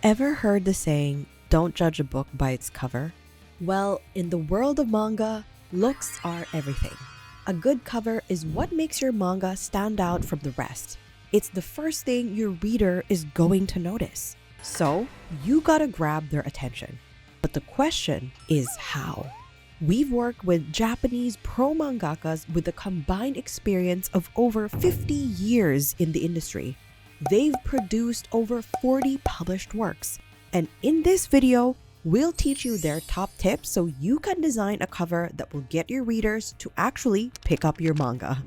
Ever heard the saying, don't judge a book by its cover? Well, in the world of manga, looks are everything. A good cover is what makes your manga stand out from the rest. It's the first thing your reader is going to notice. So, you gotta grab their attention. But the question is how? We've worked with Japanese pro mangakas with a combined experience of over 50 years in the industry. They've produced over 40 published works. And in this video, we'll teach you their top tips so you can design a cover that will get your readers to actually pick up your manga.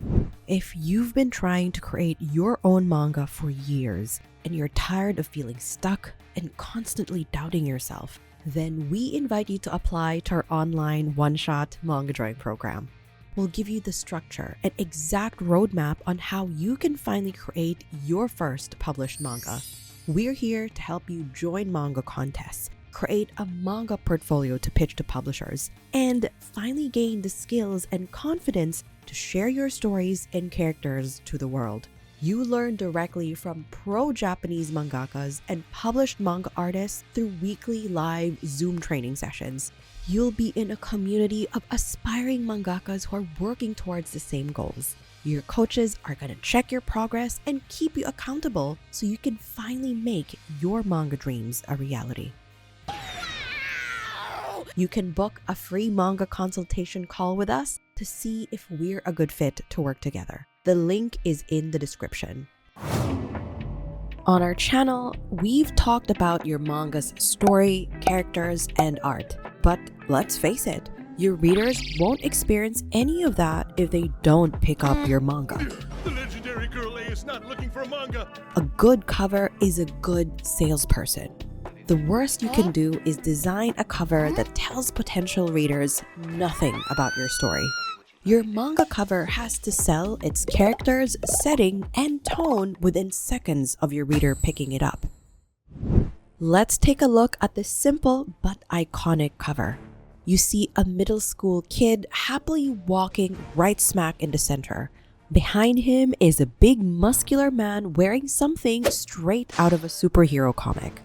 If you've been trying to create your own manga for years and you're tired of feeling stuck and constantly doubting yourself, then we invite you to apply to our online one-shot manga drawing program. We'll give you the structure and exact roadmap on how you can finally create your first published manga. We're here to help you join manga contests, create a manga portfolio to pitch to publishers, and finally gain the skills and confidence to share your stories and characters to the world. You learn directly from pro-Japanese mangakas and published manga artists through weekly live Zoom training sessions. You'll be in a community of aspiring mangakas who are working towards the same goals. Your coaches are going to check your progress and keep you accountable so you can finally make your manga dreams a reality. You can book a free manga consultation call with us to see if we're a good fit to work together. The link is in the description. On our channel, we've talked about your manga's story, characters, and art. But let's face it, your readers won't experience any of that if they don't pick up your manga. The legendary girl A is not looking for a manga. A good cover is a good salesperson. The worst you can do is design a cover that tells potential readers nothing about your story. Your manga cover has to sell its characters, setting, and tone within seconds of your reader picking it up. Let's take a look at this simple but iconic cover. You see a middle school kid happily walking right smack in the center. Behind him is a big muscular man wearing something straight out of a superhero comic.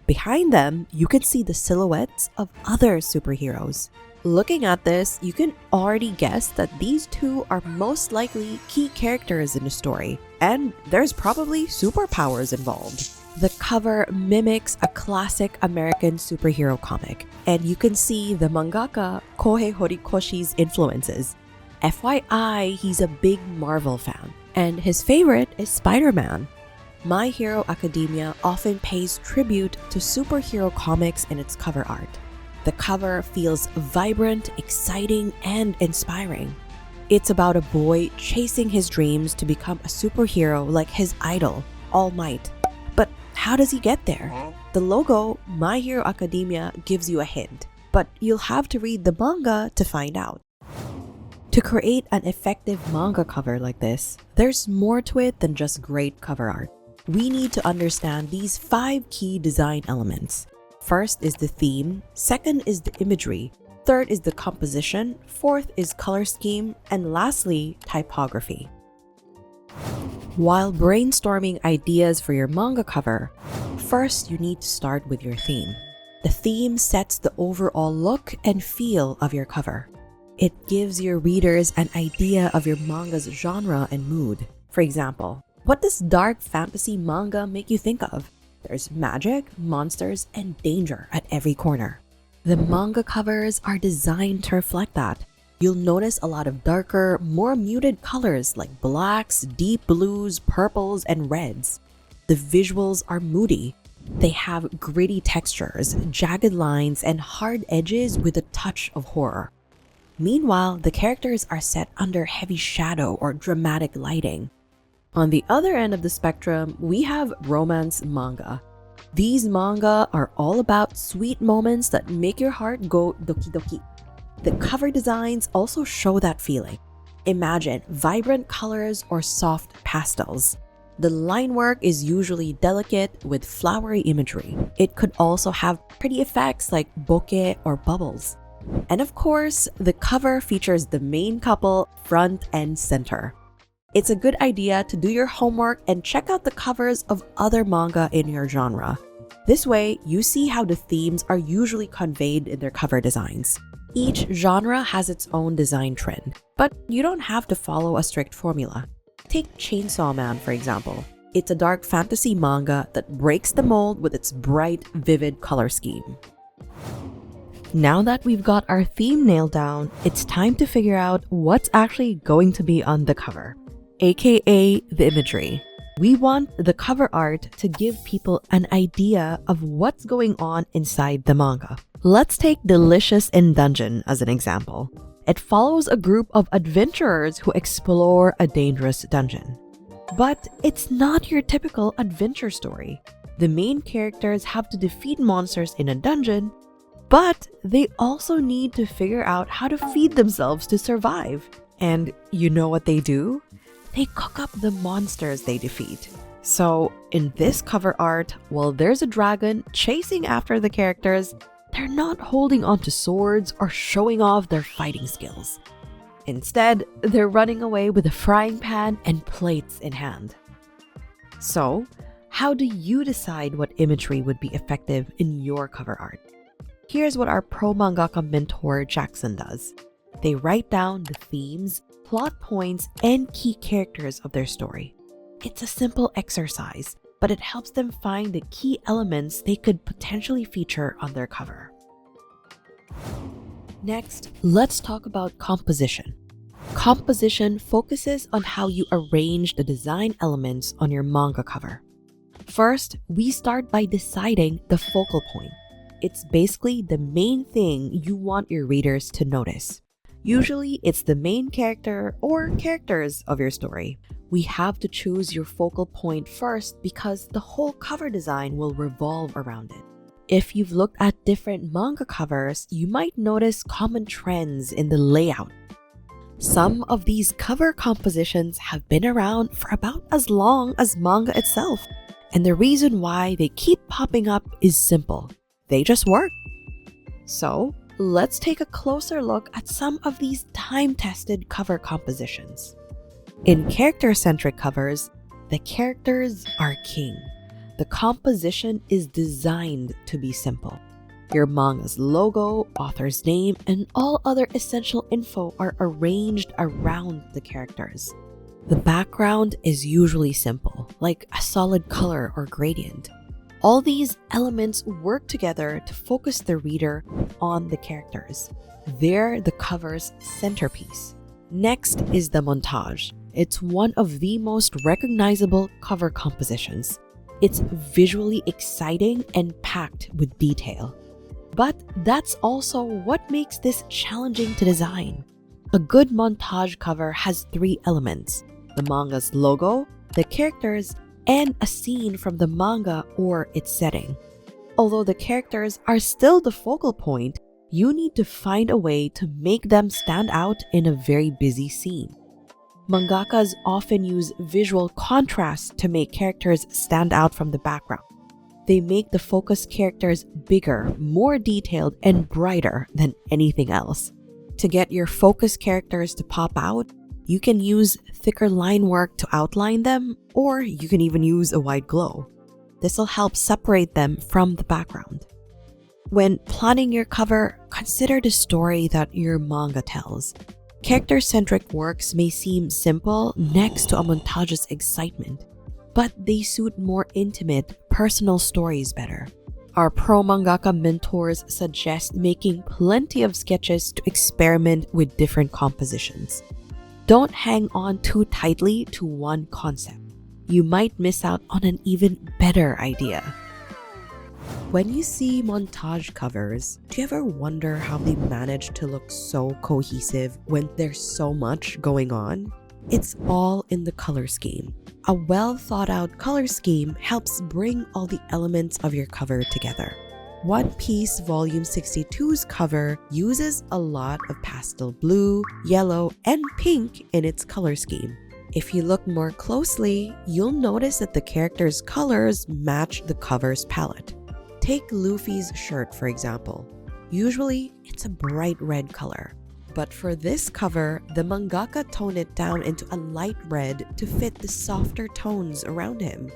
Behind them, you can see the silhouettes of other superheroes. Looking at this, you can already guess that these two are most likely key characters in the story, and there's probably superpowers involved. The cover mimics a classic American superhero comic, and you can see the mangaka Kohei Horikoshi's influences. FYI, he's a big Marvel fan, and his favorite is Spider-Man. My Hero Academia often pays tribute to superhero comics in its cover art. The cover feels vibrant, exciting, and inspiring. It's about a boy chasing his dreams to become a superhero like his idol, All Might. But how does he get there? The logo, My Hero Academia, gives you a hint, but you'll have to read the manga to find out. To create an effective manga cover like this, there's more to it than just great cover art. We need to understand these 5 key design elements. First is the theme, second is the imagery, third is the composition, fourth is color scheme, and lastly, typography. While brainstorming ideas for your manga cover, first you need to start with your theme. The theme sets the overall look and feel of your cover. It gives your readers an idea of your manga's genre and mood. For example, what does dark fantasy manga make you think of? There's magic, monsters, and danger at every corner. The manga covers are designed to reflect that. You'll notice a lot of darker, more muted colors like blacks, deep blues, purples, and reds. The visuals are moody. They have gritty textures, jagged lines, and hard edges with a touch of horror. Meanwhile, the characters are set under heavy shadow or dramatic lighting. On the other end of the spectrum, we have romance manga. These manga are all about sweet moments that make your heart go doki doki. The cover designs also show that feeling. Imagine vibrant colors or soft pastels. The line work is usually delicate with flowery imagery. It could also have pretty effects like bokeh or bubbles. And of course, the cover features the main couple front and center. It's a good idea to do your homework and check out the covers of other manga in your genre. This way, you see how the themes are usually conveyed in their cover designs. Each genre has its own design trend, but you don't have to follow a strict formula. Take Chainsaw Man, for example. It's a dark fantasy manga that breaks the mold with its bright, vivid color scheme. Now that we've got our theme nailed down, it's time to figure out what's actually going to be on the cover, aka the imagery. We want the cover art to give people an idea of what's going on inside the manga. Let's take Delicious in Dungeon as an example. It follows a group of adventurers who explore a dangerous dungeon. But it's not your typical adventure story. The main characters have to defeat monsters in a dungeon, but they also need to figure out how to feed themselves to survive. And you know what they do? They cook up the monsters they defeat. So in this cover art, while there's a dragon chasing after the characters, they're not holding onto swords or showing off their fighting skills. Instead, they're running away with a frying pan and plates in hand. So, how do you decide what imagery would be effective in your cover art? Here's what our pro mangaka mentor Jackson does. They write down the themes, plot points, and key characters of their story. It's a simple exercise, but it helps them find the key elements they could potentially feature on their cover. Next, let's talk about composition. Composition focuses on how you arrange the design elements on your manga cover. First, we start by deciding the focal point. It's basically the main thing you want your readers to notice. Usually, it's the main character or characters of your story. We have to choose your focal point first because the whole cover design will revolve around it. If you've looked at different manga covers, you might notice common trends in the layout. Some of these cover compositions have been around for about as long as manga itself. And the reason why they keep popping up is simple. They just work. So, let's take a closer look at some of these time-tested cover compositions. In character-centric covers, the characters are king. The composition is designed to be simple. Your manga's logo, author's name, and all other essential info are arranged around the characters. The background is usually simple, like a solid color or gradient. All these elements work together to focus the reader on the characters. They're the cover's centerpiece. Next is the montage. It's one of the most recognizable cover compositions. It's visually exciting and packed with detail. But that's also what makes this challenging to design. A good montage cover has 3 elements: the manga's logo, the characters, and a scene from the manga or its setting. Although the characters are still the focal point, you need to find a way to make them stand out in a very busy scene. Mangakas often use visual contrast to make characters stand out from the background. They make the focus characters bigger, more detailed, and brighter than anything else. To get your focus characters to pop out, you can use thicker line work to outline them, or you can even use a white glow. This will help separate them from the background. When planning your cover, consider the story that your manga tells. Character-centric works may seem simple next to a montage's excitement, but they suit more intimate, personal stories better. Our pro mangaka mentors suggest making plenty of sketches to experiment with different compositions. Don't hang on too tightly to one concept. You might miss out on an even better idea. When you see montage covers, do you ever wonder how they manage to look so cohesive when there's so much going on? It's all in the color scheme. A well thought out color scheme helps bring all the elements of your cover together. One Piece Volume 62's cover uses a lot of pastel blue, yellow, and pink in its color scheme. If you look more closely, you'll notice that the characters' colors match the cover's palette. Take Luffy's shirt, for example. Usually, it's a bright red color. But for this cover, the mangaka toned it down into a light red to fit the softer tones around him.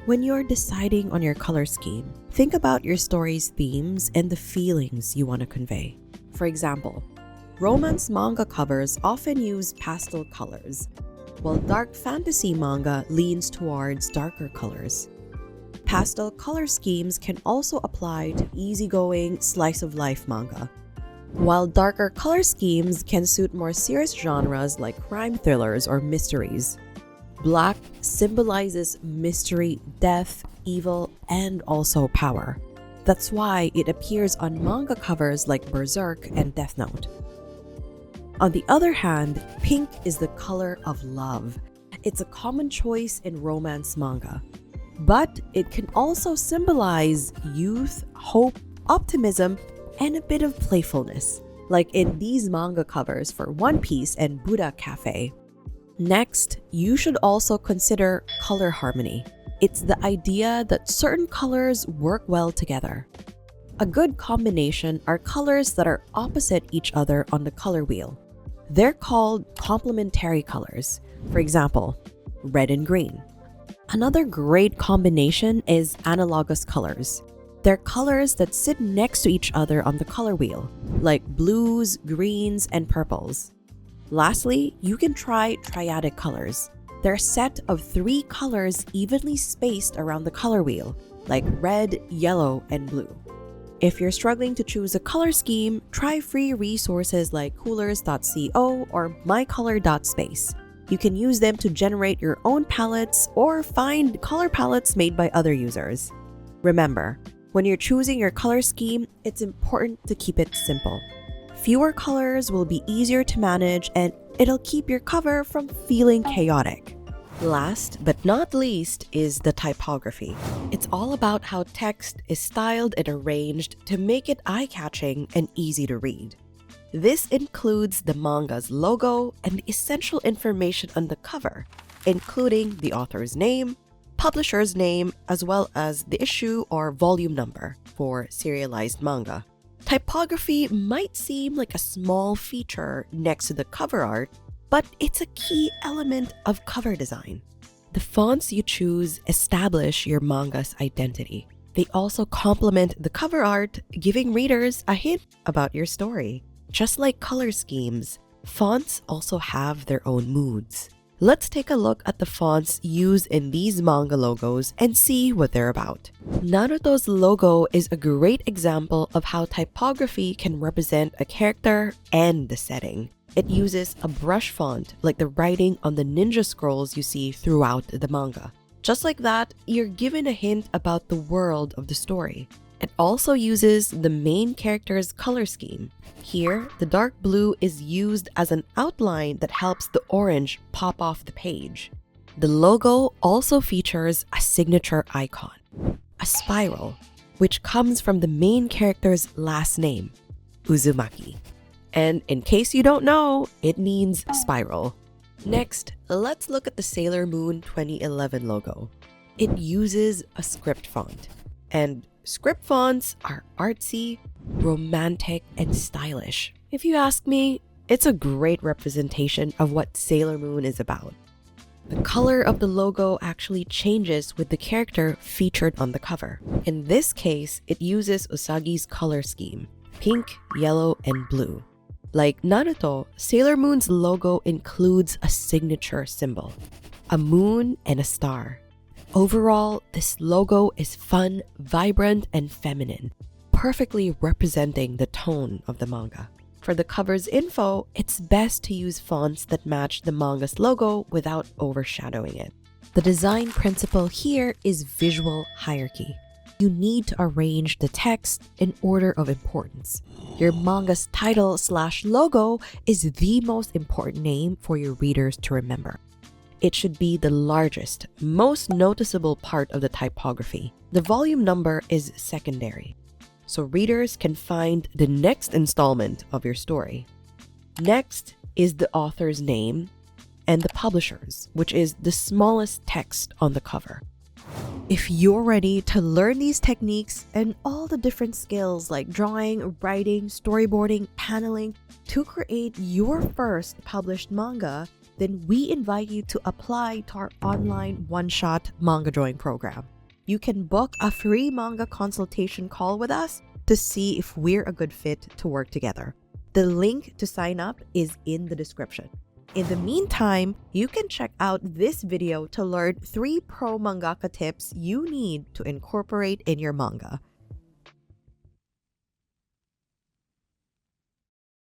When you're deciding on your color scheme, think about your story's themes and the feelings you want to convey. For example, romance manga covers often use pastel colors, while dark fantasy manga leans towards darker colors. Pastel color schemes can also apply to easygoing slice-of-life manga, while darker color schemes can suit more serious genres like crime thrillers or mysteries. Black symbolizes mystery, death, evil, and also power. That's why it appears on manga covers like Berserk and Death Note. On the other hand, pink is the color of love. It's a common choice in romance manga. But it can also symbolize youth, hope, optimism, and a bit of playfulness, like in these manga covers for One Piece and Buddha Cafe. Next, you should also consider color harmony. It's the idea that certain colors work well together. A good combination are colors that are opposite each other on the color wheel. They're called complementary colors. For example, red and green. Another great combination is analogous colors. They're colors that sit next to each other on the color wheel, like blues, greens, and purples. Lastly, you can try triadic colors. They're a set of 3 colors evenly spaced around the color wheel, like red, yellow, and blue. If you're struggling to choose a color scheme, try free resources like coolers.co or mycolor.space. You can use them to generate your own palettes or find color palettes made by other users. Remember, when you're choosing your color scheme, it's important to keep it simple. Fewer colors will be easier to manage and it'll keep your cover from feeling chaotic. Last but not least is the typography. It's all about how text is styled and arranged to make it eye-catching and easy to read. This includes the manga's logo and the essential information on the cover, including the author's name, publisher's name, as well as the issue or volume number for serialized manga. Typography might seem like a small feature next to the cover art, but it's a key element of cover design. The fonts you choose establish your manga's identity. They also complement the cover art, giving readers a hint about your story. Just like color schemes, fonts also have their own moods. Let's take a look at the fonts used in these manga logos and see what they're about. Naruto's logo is a great example of how typography can represent a character and the setting. It uses a brush font like the writing on the ninja scrolls you see throughout the manga. Just like that, you're given a hint about the world of the story. It also uses the main character's color scheme. Here, the dark blue is used as an outline that helps the orange pop off the page. The logo also features a signature icon, a spiral, which comes from the main character's last name, Uzumaki. And in case you don't know, it means spiral. Next, let's look at the Sailor Moon 2011 logo. It uses a script font, and script fonts are artsy, romantic, and stylish. If you ask me, it's a great representation of what Sailor Moon is about. The color of the logo actually changes with the character featured on the cover. In this case, it uses Usagi's color scheme, pink, yellow, and blue. Like Naruto, Sailor Moon's logo includes a signature symbol, a moon and a star. Overall, this logo is fun, vibrant, and feminine, perfectly representing the tone of the manga. For the cover's info, it's best to use fonts that match the manga's logo without overshadowing it. The design principle here is visual hierarchy. You need to arrange the text in order of importance. Your manga's title/logo is the most important name for your readers to remember. It should be the largest, most noticeable part of the typography. The volume number is secondary, so readers can find the next installment of your story. Next is the author's name and the publisher's, which is the smallest text on the cover. If you're ready to learn these techniques and all the different skills like drawing, writing, storyboarding, paneling to create your first published manga, then we invite you to apply to our online one-shot manga drawing program. you can book a free manga consultation call with us to see if we're a good fit to work together. The link to sign up is in the description. In the meantime, you can check out this video to learn 3 pro mangaka tips you need to incorporate in your manga.